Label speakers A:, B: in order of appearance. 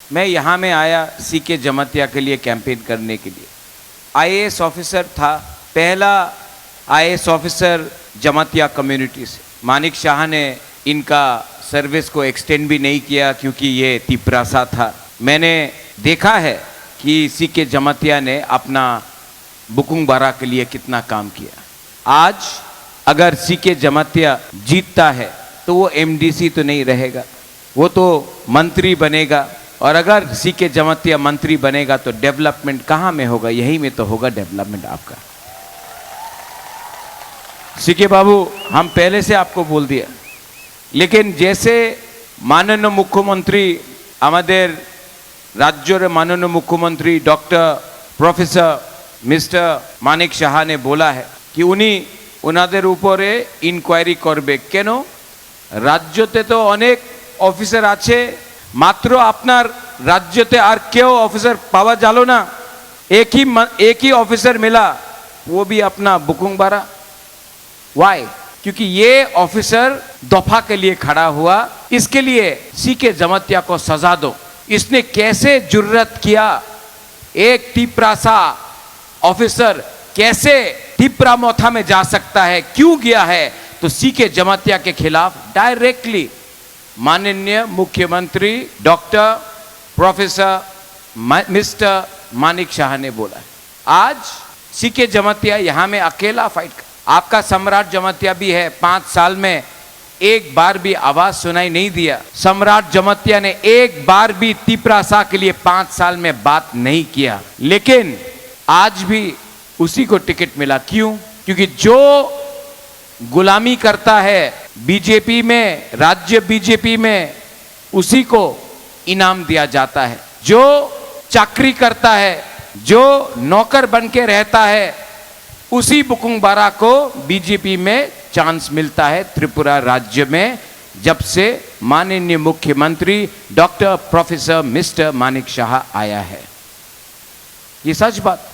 A: मैं यहाँ में आया सीके जमातिया के लिए कैंपेन करने के लिए। आईएएस ऑफिसर था, पहला आईएएस ऑफिसर जमातिया कम्युनिटी से। मानिक शाह ने इनका सर्विस को एक्सटेंड भी नहीं किया क्योंकि ये तिपरासा था। मैंने देखा है कि सीके जमातिया ने अपना बुकुंग बारा के लिए कितना काम किया। आज अगर सीके जमातिया जीतता है तो वो एमडीसी तो नहीं रहेगा, वो तो मंत्री बनेगा। और अगर सीके जमातिया मंत्री बनेगा तो डेवलपमेंट कहाँ में होगा? यहीं में तो होगा डेवलपमेंट आपका। सीके बाबू, हम पहले से आपको बोल दिया, लेकिन जैसे माननीय मुख्यमंत्री हमारे राज्य माननीय मुख्यमंत्री doctor professor mister Manik Shah ने बोला है कि उनादेर ऊपरे इनक्वायरी करबे। केन? राज्यते तो अनेक ऑफिसर आछे, मात्र आपनार राज्यते आर केउ ऑफिसर पावा जालो ना। एक ही ऑफिसर मिला, वो भी अपना बुकुंग बारा। वाई? क्योंकि ये ऑफिसर दफा के लिए खड़ा हुआ। इसके लिए सीके जमातिया को सजा दो। इसने कैसे जुर्रत किया? एक तिपरासा ऑफिसर कैसे तिपरामोथा में जा सकता है? क्यों गया है? तो सीके जमातिया के खिलाफ डायरेक्टली माननीय मुख्यमंत्री doctor professor mister Manik Shah ने बोला। आज सीके जमातिया यहाँ में अकेला फाइट कर। आपका सम्राट जमातिया भी है, 5 साल में एक बार भी आवाज सुनाई नहीं दिया। सम्राट जमातिया ने एक बार भी तिपरासा के लिए 5 साल में बात नहीं किया, लेकिन आज भी उसी को टिकट मिला। क्यों? क्योंकि जो गुलामी करता है बीजेपी में, राज्य बीजेपी में, उसी को इनाम दिया जाता है। जो चाकरी करता है, जो नौकर बन के रहता है, उसी बुकुंग बारा को बीजेपी में चांस मिलता है त्रिपुरा राज्य में, जब से माननीय मुख्यमंत्री doctor professor mister Manik Shah आया है। ये सच बात।